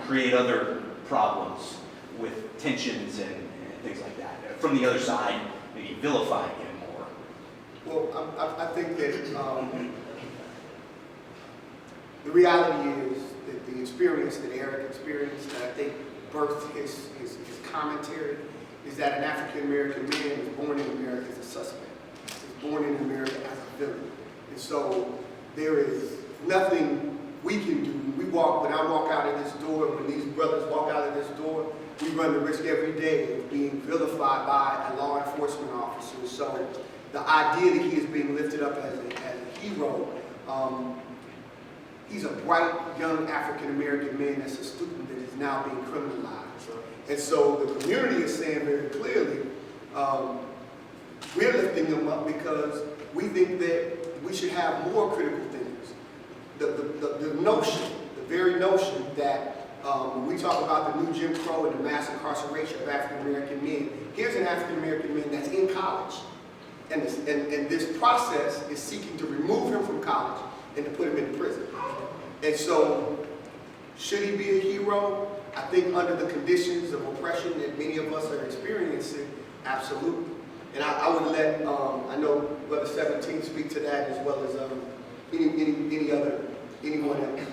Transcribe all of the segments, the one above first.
create other problems with tensions and things like that. From the other side, maybe vilifying him more. Well, I think that the reality is that the experience that Eric experienced, that I think birthed his commentary, is that an African-American man is born in America as a suspect. Is born in America as a villain. And so there is nothing we can do. When I walk out of this door, when these brothers walk out of this door, we run the risk every day of being vilified by a law enforcement officer. So the idea that he is being lifted up as a hero, he's a bright, young African-American man that's a student that is now being criminalized. And so the community is saying very clearly, we're lifting him up because we think that we should have more critical things. The notion, the very notion that when we talk about the new Jim Crow and the mass incarceration of African-American men, here's an African-American man that's in college. And this process is seeking to remove him from college and to put him in prison. And so, should he be a hero? I think under the conditions of oppression that many of us are experiencing, absolutely. And I would let, I know Brother 17 speak to that as well as anyone else.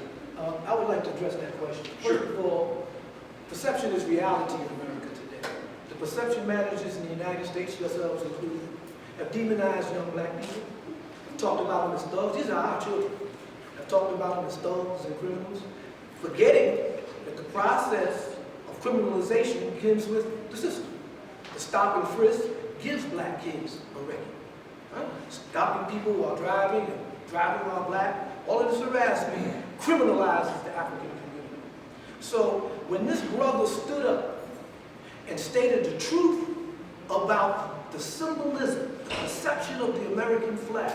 I would like to address that question. First of all, perception is reality in America today. The perception managers in the United States, yourselves included, have demonized young black people, have talked about them as thugs. These are our children. Have talked about them as thugs and criminals, forgetting that the process of criminalization begins with the system. The stop and frisk gives black kids a record. Right? Stopping people while driving and driving while black, all of this harassment criminalizes the African community. So when this brother stood up and stated the truth about the symbolism, the perception of the American flag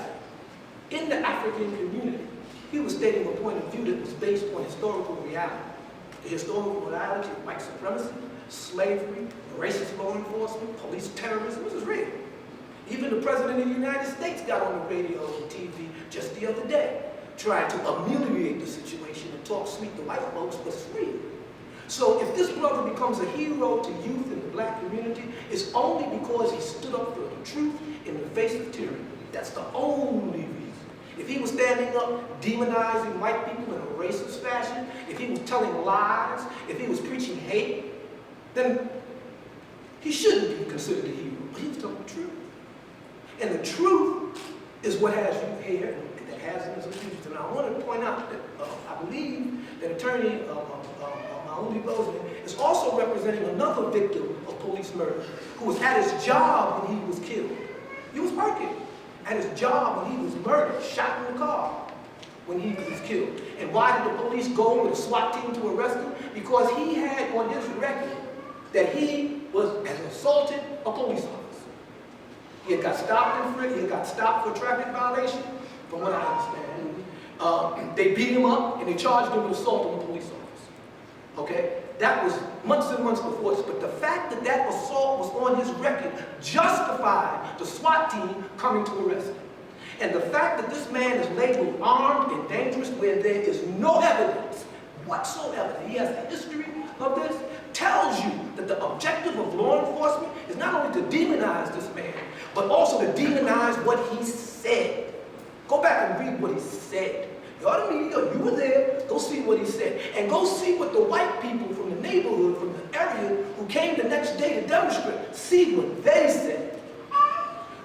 in the African community, he was stating a point of view that was based on historical reality. The historical reality of white supremacy, slavery, racist law enforcement, police terrorism. This is real. Even the President of the United States got on the radio and TV just the other day, trying to ameliorate the situation and talk sweet to white folks, but it's real. So if this brother becomes a hero to youth in the black community, it's only because he stood up for the truth in the face of tyranny. That's the only reason. If he was standing up demonizing white people in a racist fashion, if he was telling lies, if he was preaching hate, then he shouldn't be considered a hero, but he was telling the truth. And the truth is what has you here, and that has him as a fugitive. And I want to point out that I believe that attorney Mauli Bozeman is also representing another victim of police murder who was at his job when he was killed. He was working at his job when he was murdered, shot in the car when he was killed. And why did the police go with a SWAT team to arrest him? Because he had on his record that he has assaulted a police officer. He had got stopped he had got stopped for traffic violation, from what I understand. They beat him up and they charged him with assaulting a police officer. Okay? That was months and months before this, but the fact that that assault was on his record justified the SWAT team coming to arrest him. And the fact that this man is labeled armed and dangerous where there is no evidence whatsoever that he has a history of this, tells you that the objective of law enforcement is not only to demonize this man, but also to demonize what he said. Go back and read what he said. You're the media, you were there, go see what he said. And go see what the white people from the neighborhood, from the area, who came the next day to demonstrate, see what they said.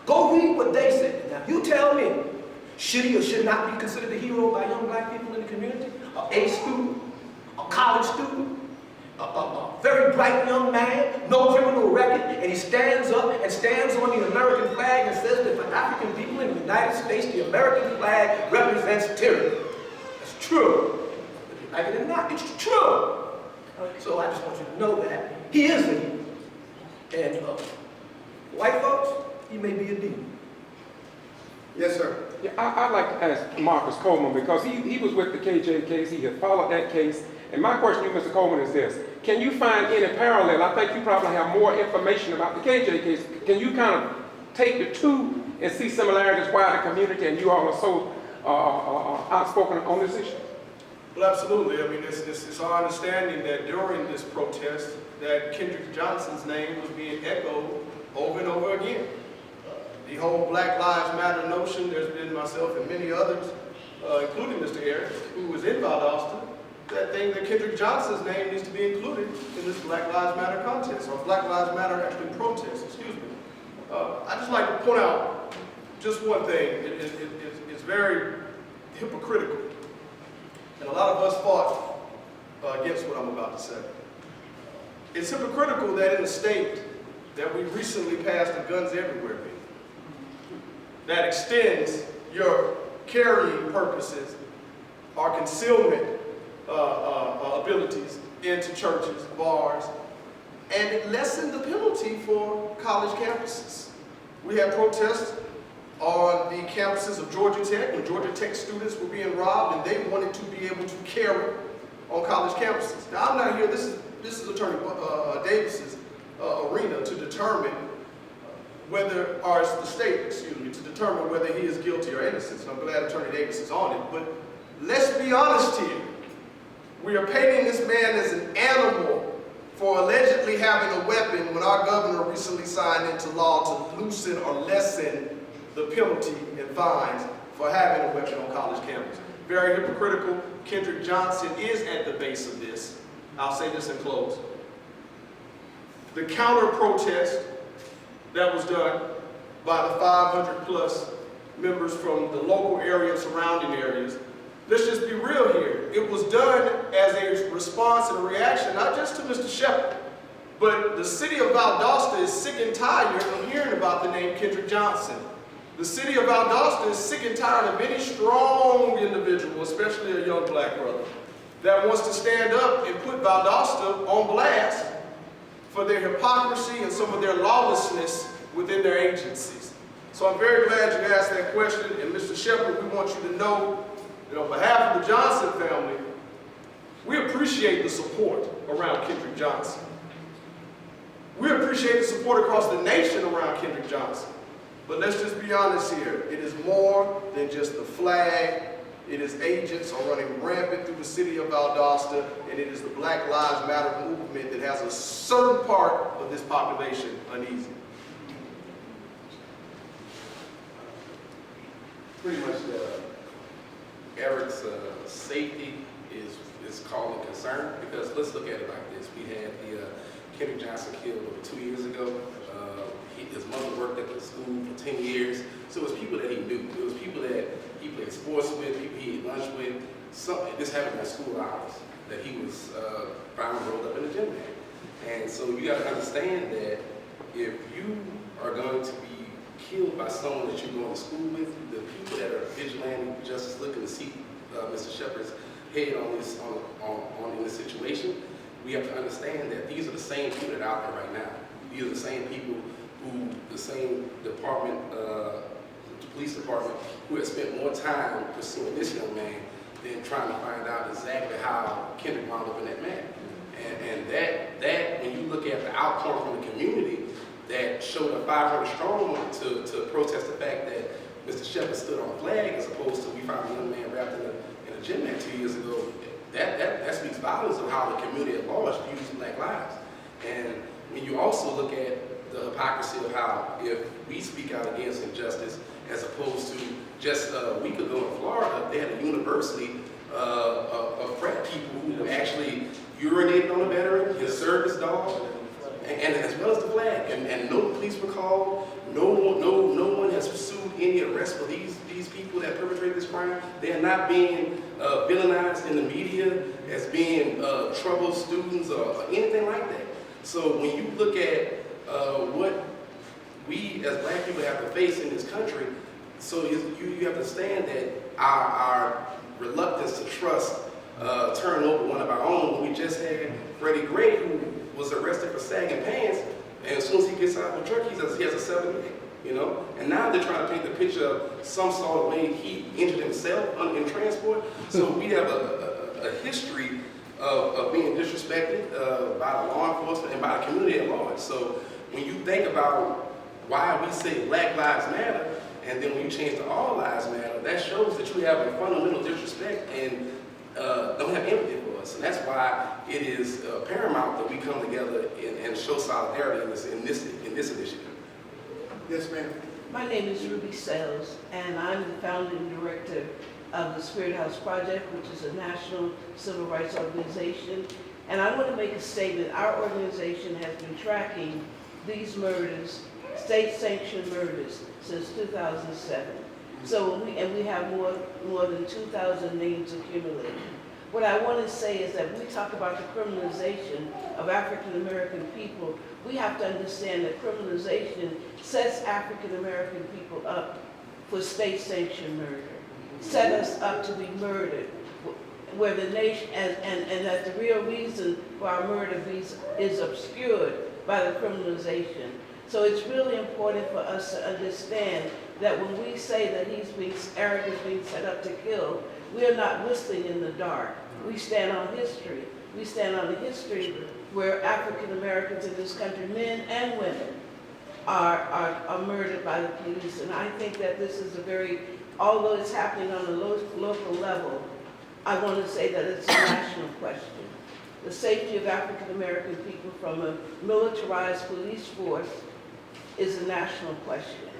Go read what they said. Now you tell me, should he or should not be considered a hero by young black people in the community? A student, a college student, a very bright young man, no criminal record, and he stands up and stands on the American flag and says that for African people in the United States, the American flag represents tyranny. That's true. Whether you like it or not, it's true. So I just want you to know that he is a hero. And white folks, he may be a demon. Yes, sir. Yeah, I'd like to ask Marcus Coleman, because he was with the KJ case, he had followed that case. And my question to you, Mr. Coleman, is this. Can you find any parallel? I think you probably have more information about the KJ case. Can you kind of take the two and see similarities why the community and you all are so outspoken on this issue? Well, absolutely. I mean, it's our understanding that during this protest that Kendrick Johnson's name was being echoed over and over again. The whole Black Lives Matter notion, there's been myself and many others, including Mr. Harris, who was in Valdosta, that think that Kendrick Johnson's name needs to be included in this Black Lives Matter contest, or Black Lives Matter actually protest, excuse me. I'd just like to point out just one thing. It's very hypocritical. And a lot of us fought against what I'm about to say. It's hypocritical that in a state that we recently passed a guns everywhere bill that extends your carrying purposes or concealment abilities into churches, bars, and it lessened the penalty for college campuses. We had protests on the campuses of Georgia Tech when Georgia Tech students were being robbed and they wanted to be able to carry on college campuses. Now I'm not here, this is Attorney Davis's arena to determine whether, or it's the state, excuse me, to determine whether he is guilty or innocent. And I'm glad Attorney Davis is on it, but let's be honest here. We are painting this man as an animal for allegedly having a weapon when our governor recently signed into law to loosen or lessen the penalty and fines for having a weapon on college campus. Very hypocritical. Kendrick Johnson is at the base of this. I'll say this in close. The counter protest that was done by the 500 plus members from the local area and surrounding areas, let's just be real here. It was done as a response and a reaction, not just to Mr. Sheppard, but the city of Valdosta is sick and tired of hearing about the name Kendrick Johnson. The city of Valdosta is sick and tired of any strong individual, especially a young black brother, that wants to stand up and put Valdosta on blast for their hypocrisy and some of their lawlessness within their agencies. So I'm very glad you asked that question, and Mr. Sheppard, we want you to know that on behalf of the Johnson family, we appreciate the support around Kendrick Johnson. We appreciate the support across the nation around Kendrick Johnson. But let's just be honest here. It is more than just the flag. It is agents are running rampant through the city of Valdosta, and it is the Black Lives Matter movement that has a certain part of this population uneasy. Pretty much Eric's safety is calling concern, because let's look at it like this. We had the Kendrick Johnson killed over 2 years ago. His mother worked at the school for 10 years, so it was people that he knew. It was people that he played sports with, people he ate lunch with. This happened at school hours, that he was found rolled up in a gym bag. And so you got to understand that if you are going to be killed by someone that you're going to school with, the people that are vigilante justice looking to see Mr. Sheppard's head in this situation, we have to understand that these are the same people that are out there right now. These are the same people who, the same department, the police department, who has spent more time pursuing this young man than trying to find out exactly how Kendrick wound up in that man. And that when you look at the outpouring from the community that showed up 500 strong to protest the fact that Mr. Sheppard stood on a flag as opposed to we found a young man wrapped in a gym mat 2 years ago, that speaks volumes of how the community at large views Black lives. And when you also look at the hypocrisy of how if we speak out against injustice, as opposed to just a week ago in Florida, they had a university of frat people who actually urinated on a veteran, his service dog, and as well as the flag. And no police were called. No one has pursued any arrest for these people that perpetrated this crime. They are not being villainized in the media as being troubled students or anything like that. So when you look at what we as Black people have to face in this country, so you have to understand that our reluctance to trust turn over one of our own. We just had Freddie Gray, who was arrested for sagging pants, and as soon as he gets out of the truck, he has a 7-8, you know? And now they're trying to paint the picture of some sort of way he injured himself in transport. So we have a history of being disrespected by the law enforcement and by the community at large. So when you think about why we say Black Lives Matter, and then when you change to All Lives Matter, that shows that you have a fundamental disrespect and don't have empathy for us. And that's why it is paramount that we come together and show solidarity in this initiative. Yes, ma'am. My name is Ruby Sells, and I'm the founding director of the Spirit House Project, which is a national civil rights organization. And I want to make a statement. Our organization has been tracking these murders, state-sanctioned murders, since 2007. So we have more than 2,000 names accumulated. What I want to say is that when we talk about the criminalization of African American people, we have to understand that criminalization sets African American people up for state-sanctioned murder, set us up to be murdered, where the nation, and that the real reason for our murder is obscured by the criminalization. So it's really important for us to understand that when we say that Eric is being set up to kill, we are not whistling in the dark. We stand on history. We stand on the history where African Americans in this country, men and women, are murdered by the police. And I think that this is although it's happening on a local level, I want to say that it's a national question. The safety of African American people from a militarized police force is a national question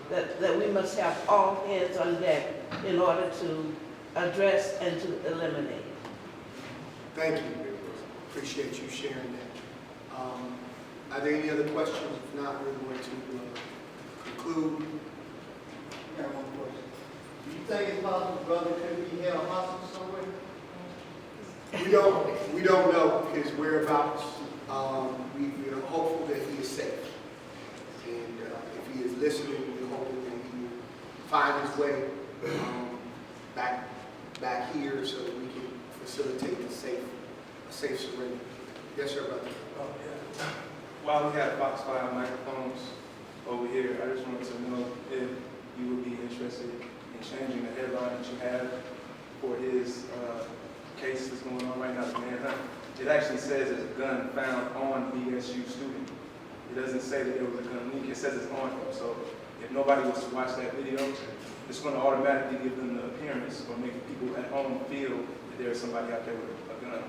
that we must have all hands on deck in order to address and to eliminate. Thank you. Appreciate you sharing that. Are there any other questions? If not, we're going to conclude. I got one question. Do you think it's possible brother could be held hostage somewhere? We don't know his whereabouts. We are hopeful that he is safe. And if he is listening, we're hoping that he will find his way back here so that we can facilitate a safe surrender. Yes, sir, brother. Oh, yeah. While we have Fox 5 microphones over here, I just wanted to know if you would be interested in changing the headline that you have for his case that's going on right now, the manhunt. It actually says there's a gun found on VSU student. It doesn't say that there was a gun leak. It says it's on him. So if nobody was to watch that video, it's going to automatically give them the appearance or make people at home feel that there's somebody out there with a gun.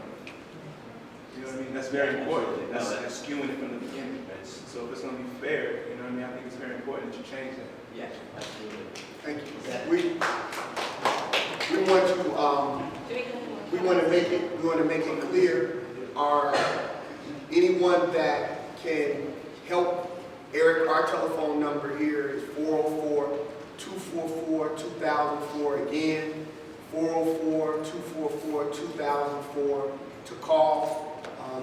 You know what I mean? That's very important. That's skewing it from the beginning. So if it's going to be fair, you know what I mean? I think it's very important that you change that. Yeah, absolutely. Thank you. We want to make it clear. Anyone that can help Eric, our telephone number here is 404-244-2004. Again, 404-244-2004 to call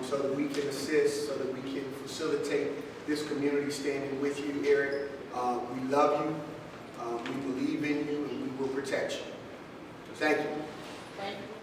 so that we can assist, so that we can facilitate this community standing with you, Eric. We love you, we believe in you, and we will protect you. Thank you. Thank you.